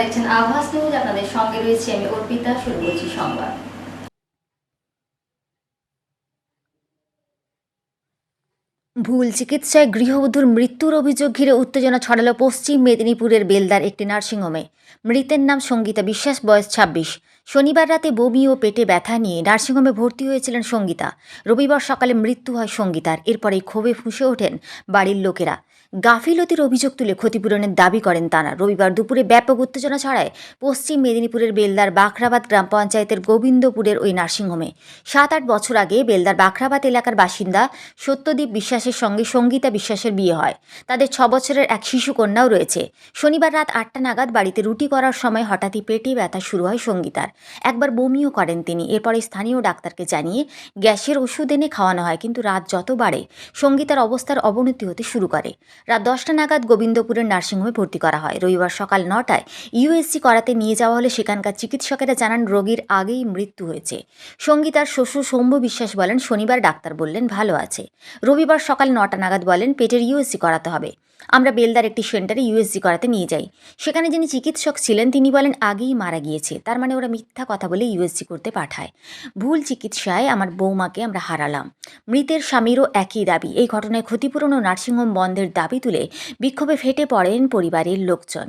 দেখছেন আভাস নিউজ। আপনাদের সঙ্গে রয়েছে আমি অর্পিতা। শুরু করছি সংবাদ। ভুল চিকিৎসায় গৃহবধূর মৃত্যুর অভিযোগ ঘিরে উত্তেজনা ছড়ালো পশ্চিম মেদিনীপুরের বেলদার একটি নার্সিংহোমে। মৃতের নাম সঙ্গীতা বিশ্বাস, বয়স ২৬। শনিবার রাতে বমি ও পেটে ব্যথা নিয়ে নার্সিংহোমে ভর্তি হয়েছিলেন সঙ্গীতা। রবিবার সকালে মৃত্যু হয় সঙ্গীতার। এরপরেই ক্ষোভে ফুঁসে ওঠেন বাড়ির লোকেরা। গাফিলতির অভিযোগ তুলে ক্ষতিপূরণের দাবি করেন তাঁরা। রবিবার দুপুরে ব্যাপক উত্তেজনা ছড়ায় পশ্চিম মেদিনীপুরের বেলদার বাখরাবাদ গ্রাম পঞ্চায়েতের গোবিন্দপুরের ওই নার্সিংহোমে। ৭-৮ বছর আগে বেলদার বাখরাবাদ এলাকার বাসিন্দা সত্যদীপ বিশ্বাসের সঙ্গে সঙ্গীতা বিশ্বাসের বিয়ে হয়। তাদের ৬ বছরের এক শিশুকন্যাও রয়েছে। শনিবার রাত ৮টা নাগাদ বাড়িতে রুটি করার সময় হঠাৎই পেটে ব্যথা শুরু হয় সঙ্গীতার। একবার বমিও করেন তিনি। এরপরে স্থানীয় ডাক্তারকে জানিয়ে গ্যাসের ওষুধ এনে খাওয়ানো হয়, কিন্তু রাত যত বাড়ে সঙ্গীতার অবস্থার অবনতি হতে শুরু করে। রাত ১০টা নাগাদ গোবিন্দপুরের নার্সিংহোমে ভর্তি করা হয়। রবিবার সকাল ৯টায় ইউএসজি করাতে নিয়ে যাওয়া হলে সেখানকার চিকিৎসকেরা জানান রোগীর আগেই মৃত্যু হয়েছে। সঙ্গীতার শ্বশুর সৌম্য বিশ্বাস বলেন, শনিবার ডাক্তার বললেন ভালো আছে। রবিবার সকাল ৯টা নাগাদ বলেন পেটের ইউএসজি করাতে হবে। আমরা বেলদার একটি সেন্টারে ইউএসজি করাতে নিয়ে যাই। সেখানে যিনি চিকিৎসক ছিলেন তিনি বলেন আগেই মারা গিয়েছে। তার মানে ওরা মিথ্যা কথা বলে ইউএসজি করতে পাঠায়। ভুল চিকিৎসায় আমার বৌমাকে আমরা হারালাম। মৃতের স্বামীরও একই দাবি। এই ঘটনায় ক্ষতিপূরণ ও নার্সিংহোম বন্ধের দাবি তুলে বিক্ষোভে ফেটে পড়েন পরিবারের লোকজন।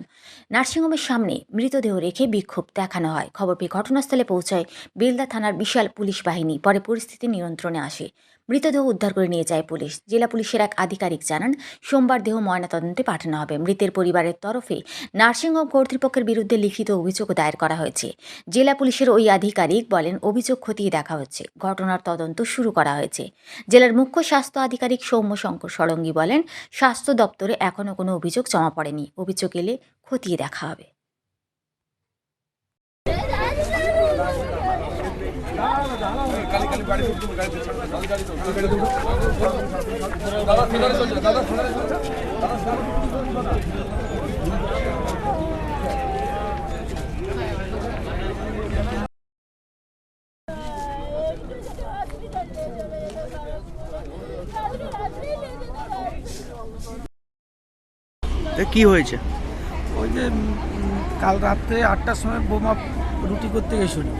নার্সিংহোমের সামনে মৃতদেহ রেখে বিক্ষোভ দেখানো হয়। খবর পেয়ে ঘটনাস্থলে পৌঁছায় বেলদা থানার বিশাল পুলিশ বাহিনী। পরে পরিস্থিতি নিয়ন্ত্রণে আসে। মৃতদেহ উদ্ধার করে নিয়ে যায় পুলিশ। জেলা পুলিশের এক আধিকারিক জানান সোমবার দেহ ময়নাতদন্তে পাঠানো হবে। মৃতের পরিবারের তরফে নার্সিংহোম কর্তৃপক্ষের বিরুদ্ধে লিখিত অভিযোগ দায়ের করা হয়েছে। জেলা পুলিশের ওই আধিকারিক বলেন অভিযোগ খতিয়ে দেখা হচ্ছে, ঘটনার তদন্ত শুরু করা হয়েছে। জেলার মুখ্য স্বাস্থ্য আধিকারিক সৌম্য শঙ্কর ষড়ঙ্গী বলেন স্বাস্থ্য দপ্তরে এখনও কোনো অভিযোগ জমা পড়েনি। অভিযোগ এলে খতিয়ে দেখা হবে। কি হয়েছে? ওই যে কাল রাত্রে ৮টার সময় বোমা রুটি করতে গেছিলো।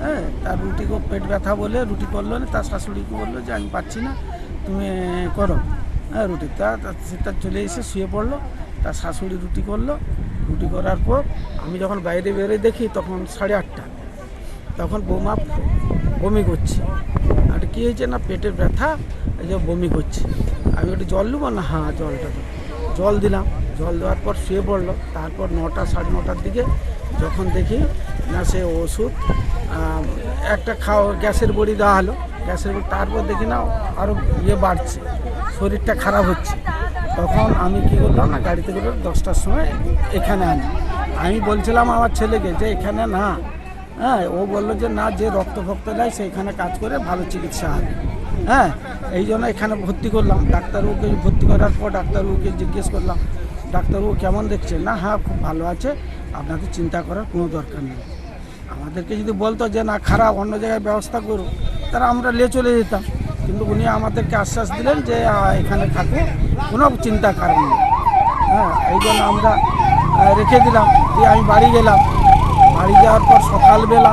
হ্যাঁ, তার রুটি পেট ব্যথা বলে রুটি করলো না। তার শাশুড়িকে বললো যে আমি পাচ্ছি না, তুমি করো। হ্যাঁ, রুটি সেটা চলে এসে শুয়ে পড়লো। তার শাশুড়ি রুটি করলো। রুটি করার পর আমি যখন বাইরে বেরোয় দেখি তখন 8:30। তখন বোমা বমি করছে। আর কী হয়েছে না পেটের ব্যথা, এই যে বমি করছে। আমি একটু জল নেবো না, হ্যাঁ জলটা তো জল দিলাম। জল দেওয়ার পর শুয়ে পড়লো। তারপর 9টা 9:30 দিকে যখন দেখি না সে ওষুধ একটা গ্যাসের বড়ি দেওয়া হলো। গ্যাসের বড়ি তারপর দেখি না আরও বাড়ছে, শরীরটা খারাপ হচ্ছে। তখন আমি কী করলাম না গাড়িতে করে 10টার সময় এখানে আনি। আমি বলছিলাম আমার ছেলেকে যে এখানে না, হ্যাঁ, ও বললো যে না, যে রক্ত ফক্ত দেয় সেইখানে কাজ করে ভালো চিকিৎসা হবে। হ্যাঁ, এই জন্য এখানে ভর্তি করলাম। ডাক্তারবাবুকে ভর্তি করার পর ডাক্তারবাবুকে জিজ্ঞেস করলাম ডাক্তারবাবু কেমন দেখছেন? না, হ্যাঁ খুব ভালো আছে, আপনাকে চিন্তা করার কোনো দরকার নেই। আমাদেরকে যদি বলতো যে না খারাপ, অন্য জায়গায় ব্যবস্থা করুন, তারা আমরা নিয়ে চলে যেতাম। কিন্তু উনি আমাদেরকে আশ্বাস দিলেন যে এখানে থাকো, কোনো চিন্তার কারণ নেই। হ্যাঁ, এই জন্য আমরা রেখে দিলাম। দিয়ে আমি বাড়ি গেলাম। বাড়ি যাওয়ার পর সকালবেলা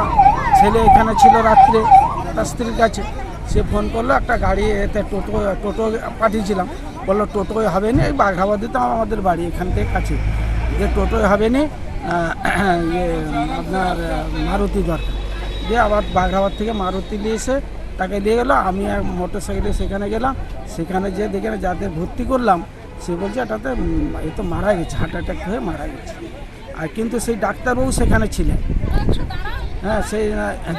ছেলে এখানে ছিল রাত্রে তার স্ত্রীর কাছে। সে ফোন করলো, একটা গাড়ি এতে টোটো পাঠিয়েছিলাম। বললো টোটোয় হবে না, এই বাঘাবাদে তো আমাদের বাড়ি এখান থেকে কাছে, যে টোটোয় হবে না, আপনার মারুতি দরকার। দিয়ে আবার বাঘাবাদ থেকে মারুতি নিয়ে এসে তাকে দিয়ে গেলো। আমি মোটর সাইকেলে সেখানে গেলাম। সেখানে যে দেখে যাদের ভর্তি করলাম সে বলছে এটাতে এ তো মারা গেছে, হার্ট অ্যাটাক হয়ে মারা গেছে। আর কিন্তু সেই ডাক্তারবাবু সেখানে ছিলেন। হ্যাঁ, সেই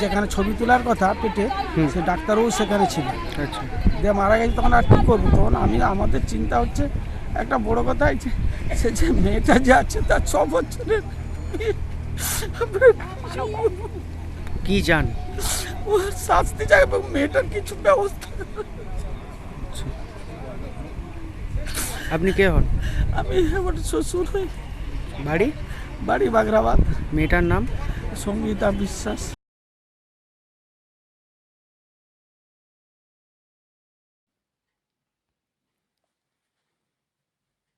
যেখানে ছবি তোলার কথা পেটে, সেই ডাক্তারবাবু সেখানে ছিলেন। আচ্ছা, দিয়ে মারা গেছে। তখন আর কী করবো? তখন আমাদের চিন্তা হচ্ছে একটা বড় কথা, যে সে যে মেয়েটা যে আছে তার 6 বছরের কি জান? ওর শাস্তি চাই এবং মেয়েটার কিছু ব্যবস্থা। আপনি কে হন? আমি আমার শ্বশুর হই। বাড়ি? বাড়ি বাগরাবাদ। মেয়েটার নাম? সঙ্গীতা বিশ্বাস।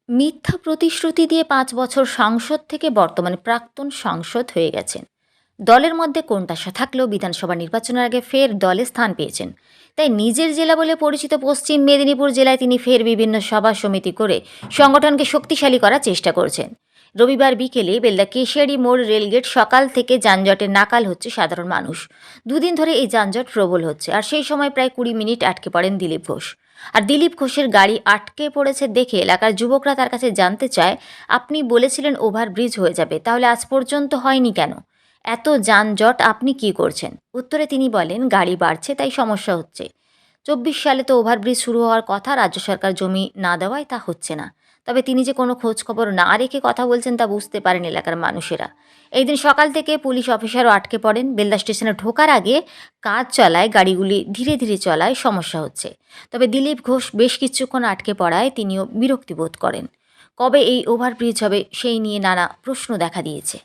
মিথ্যা প্রতিশ্রুতি দিয়ে 5 বছর সাংসদ থেকে বর্তমানে প্রাক্তন সাংসদ হয়ে গেছেন। দলের মধ্যে কোণঠাসা থাকলেও বিধানসভা নির্বাচনের আগে ফের দলে স্থান পেয়েছেন। তাই নিজের জেলা বলে পরিচিত পশ্চিম মেদিনীপুর জেলায় তিনি ফের বিভিন্ন সভা সমিতি করে সংগঠনকে শক্তিশালী করার চেষ্টা করছেন। রবিবার বিকেলে বেলদা কেশিয়ারি মোড় রেলগেট সকাল থেকে যানজটে নাকাল হচ্ছে সাধারণ মানুষ। দুদিন ধরে এই যানজট প্রবল হচ্ছে, আর সেই সময় প্রায় 20 মিনিট আটকে পড়েন দিলীপ ঘোষ। আর দিলীপ ঘোষের গাড়ি আটকে পড়েছে দেখে এলাকার যুবকরা তার কাছে জানতে চায়, আপনি বলেছিলেন ওভারব্রিজ হয়ে যাবে, তাহলে আজ পর্যন্ত হয়নি কেন? এত যানজট আপনি কি করছেন? উত্তরে তিনি বলেন, গাড়ি বাড়ছে তাই সমস্যা হচ্ছে। 24 সালে তো ওভারব্রিজ শুরু হওয়ার কথা, রাজ্য সরকার জমি না দেওয়ায় তা হচ্ছে না। তবে তিনি যে কোনো খোঁজ খবর না রেখে কথা বলছেন তা বুঝতে পারেন এলাকার মানুষেরা। এই দিন সকাল থেকে পুলিশ অফিসারও আটকে পড়েন। বেলদা স্টেশনে ঢোকার আগে কাজ চলায় গাড়িগুলি ধীরে ধীরে চলায় সমস্যা হচ্ছে। তবে দিলীপ ঘোষ বেশ কিছুক্ষণ আটকে পড়ায় তিনিও বিরক্তি বোধ করেন। কবে এই ওভারব্রিজ হবে সেই নিয়ে নানা প্রশ্ন দেখা দিয়েছে।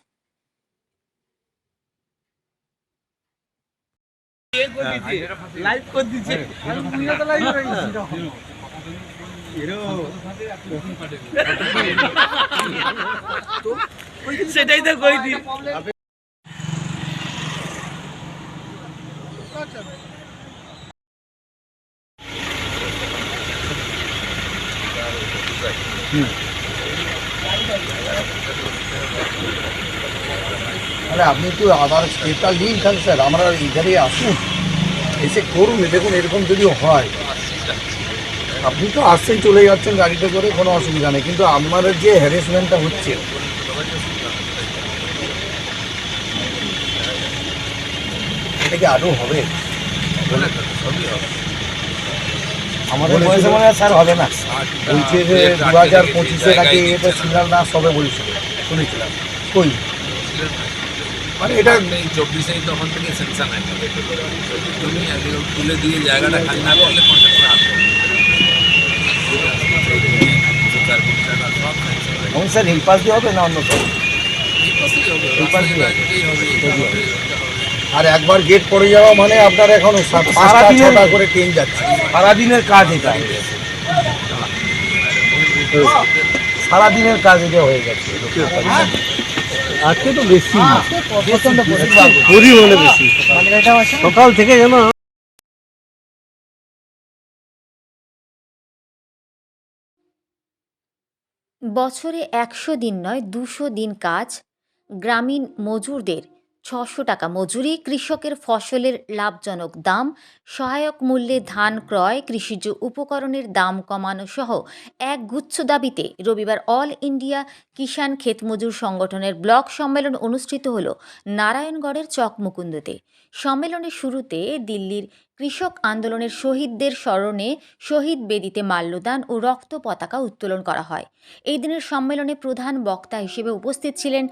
সেটাই তো কইছি। তাহলে আপনি একটু আবার স্টেপটা নিন, তাহলে স্যার আমরা এখানে আসুন, এসে করুন। দেখুন এরকম যদি হয়, আপনি তো আসছেন চলে যাচ্ছেন গাড়িতে করে, কোনো অসুবিধা নেই, কিন্তু আমার যে হ্যারাসমেন্টটা হচ্ছে এটা কি আদৌ হবে? আমাদের বয়সে মনে হয় স্যার হবে না, বলছে যে 2025-এ নাকি এটা সিগন্যাল না সবে বলছিল, শুনেছিলাম। কই মানে এটা 24-এ তখন থেকে সেন্সার নাই, তুমি আগে তুলে দিয়ে জায়গাটা খালি না করলে কন্ট্রাক্টর হাত এখন স্যার এই পাশ দিয়ে হবে না অন্য সব? আর একবার গেট পড়ে যাওয়া মানে আপনার এখন 5-6টা করে ট্রেন যাচ্ছে। সারাদিনের কাজ এটা, সারাদিনের কাজ এটা হয়ে গেছে। আজকে তো বেশি হলে বেশি, সকাল থেকে যেন। বছরে 100 দিন নয় 200 দিন কাজ, গ্রামীণ মজুরদের 600 টাকা মজুরি, কৃষকের ফসলের লাভজনক দাম, সহায়ক মূল্যে ধান ক্রয়, কৃষিজ উপকরণের দাম কমানো সহ একগুচ্ছ দাবিতে রবিবার অল ইন্ডিয়া কিষাণ ক্ষেতমজুর সংগঠনের ব্লক সম্মেলন অনুষ্ঠিত হল নারায়ণগড়ের চকমুকুন্দতে। সম্মেলনের শুরুতে দিল্লির কৃষক আন্দোলনের শহীদদের স্মরণে শহীদ বেদিতে মাল্যদান ও রক্ত পতাকা উত্তোলন করা হয়। এই দিনের সম্মেলনে প্রধান বক্তা হিসেবে উপস্থিত ছিলেন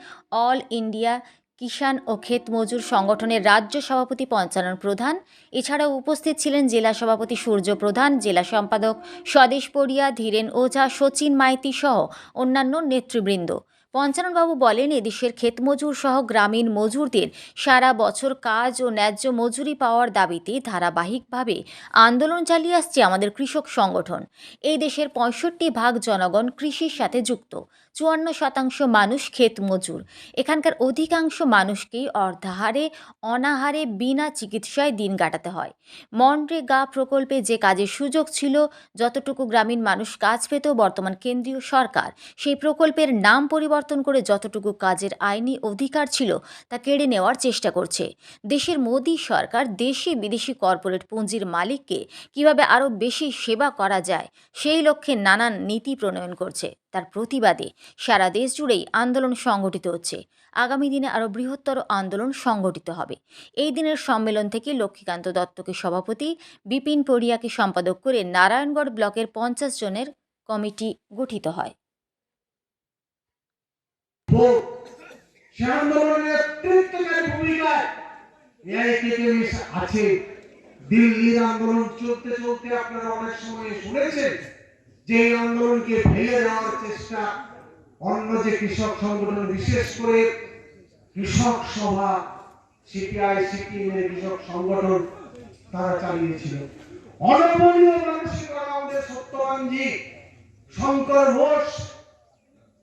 অল ইন্ডিয়া কিষাণ ও ক্ষেত মজুর সংগঠনের রাজ্য সভাপতি পঞ্চানন প্রধান। এছাড়াও উপস্থিত ছিলেন জেলা সভাপতি সূর্য প্রধান, জেলা সম্পাদক স্বদেশ পড়িয়া, ধীরেন ওঝা, সচিন মাইতি সহ অন্যান্য নেতৃবৃন্দ। পঞ্চাননবাবু বলেন, এদেশের ক্ষেতমজুর সহ গ্রামীণ মজুরদের সারা বছর কাজ ও ন্যায্য মজুরি পাওয়ার দাবিতে ধারাবাহিকভাবে আন্দোলন চালিয়ে আসছে আমাদের কৃষক সংগঠন। এই দেশের 65% জনগণ কৃষির সাথে যুক্ত, 54% মানুষ ক্ষেতমজুর। এখানকার অধিকাংশ মানুষকেই অর্ধাহারে, অনাহারে, বিনা চিকিৎসায় দিন কাটাতে হয়। মনরেগা প্রকল্পে যে কাজের সুযোগ ছিল, যতটুকু গ্রামীণ মানুষ কাজ পেত, বর্তমান কেন্দ্রীয় সরকার সেই প্রকল্পের নাম পরিবর্তন করে যতটুকু কাজের আইনি অধিকার ছিল তা কেড়ে নেওয়ার চেষ্টা করছে। দেশের মোদী সরকার দেশি বিদেশি কর্পোরেট পুঁজির মালিককে কিভাবে আরও বেশি সেবা করা যায় সেই লক্ষ্যে নানান নীতি প্রণয়ন করছে। তার প্রতিবাদে সারা দেশ জুড়েই আন্দোলন সংগঠিত হচ্ছে। আগামী দিনে আরও বৃহত্তর আন্দোলন সংগঠিত হবে। এই দিনের সম্মেলন থেকে লক্ষ্মীকান্ত দত্তকে সভাপতি, বিপিন পড়িয়াকে সম্পাদক করে নারায়ণগড় ব্লকের 50 জনের কমিটি গঠিত হয়। সে আন্দোলনের নেতৃত্বকারী ভূমিকায় এআইকেটিএমএস আছে। দিল্লির আন্দোলন চলতে চলতে আপনারা অনেক সময় শুনেছেন যে এই আন্দোলনকে ফেলে দেওয়ার চেষ্টা অন্য যে কৃষক সংগঠন, বিশেষ করে কৃষক সভা, সিপিআই সিপিএম এর কৃষক সংগঠন, তারা চালিয়েছিল। অনবনীয় মানসিকতা আমাদের সত্যবানজি, শঙ্কর ঘোষ,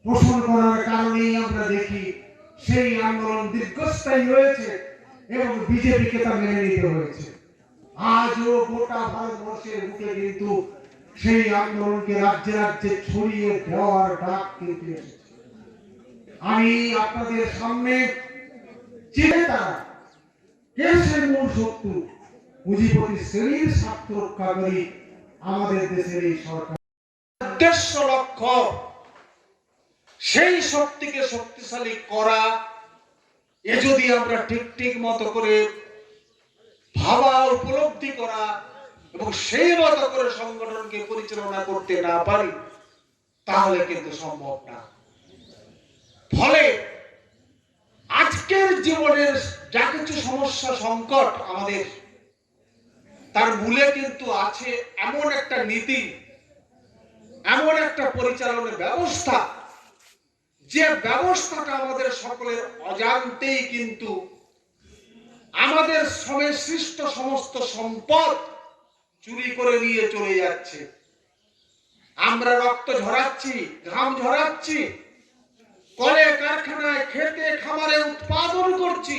পোষণ করার কারণেই আমরা দেখি সেই আন্দোলন দীর্ঘস্থায়ী হয়েছে এবং বিজেপিকে তা মেনে নিতে হয়েছে। আজও গোটা ভারতবর্ষের বুকে কিন্তু সেই আন্দোলনকে রাজ্যে রাজ্যে ছড়িয়ে দেওয়ার ডাক কিন্তু এসেছে। আমি আপনাদের সামনে চিনে তারা দেশের মূল শত্রু পুঁজিপতি শ্রেণীর স্বার্থ রক্ষাকারী আমাদের দেশের এই সরকার উদ্দেশ্য লক্ষ্য সেই শক্তিকে শক্তিশালী করা। এ যদি আমরা ঠিক মতো করে ভাবা উপলব্ধি করা এবং সেই মতো করে সংগঠনকে পরিচালনা করতে না পারি তাহলে কিন্তু সম্ভব না। ফলে আজকের জীবনের যা কিছু সমস্যা সংকট আমাদের, তার মূলে কিন্তু আছে এমন একটা নীতি, এমন একটা পরিচালনা ব্যবস্থা, যে ব্যবস্থাটা আমাদের সকলের অজান্তেই কিন্তু আমাদের শ্রমে সৃষ্ট সমস্ত সম্পদ চুরি করে নিয়ে চলে যাচ্ছে। আমরা রক্ত ঝরাচ্ছি, ঘাম ঝরাচ্ছি, কলে কারখানায় খেতে খামারে উৎপাদন করছি,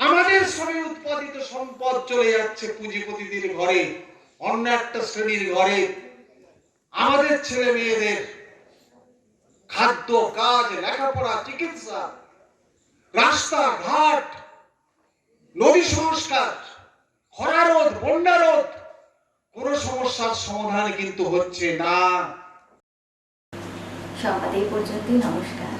আমাদের শ্রমে উৎপাদিত সম্পদ চলে যাচ্ছে পুঁজিপতিদের ঘরে, অন্য একটা শ্রেণীর ঘরে। আমাদের ছেলে মেয়েদের খাদ্য, কাজ, লেখাপড়া, চিকিৎসা, রাস্তা ঘাট, নদী সংস্কার, খরা রোধ, বন্যা রোধ, কোন সমস্যার সমাধান কিন্তু হচ্ছে না। সংবাদ এই পর্যন্তই। নমস্কার।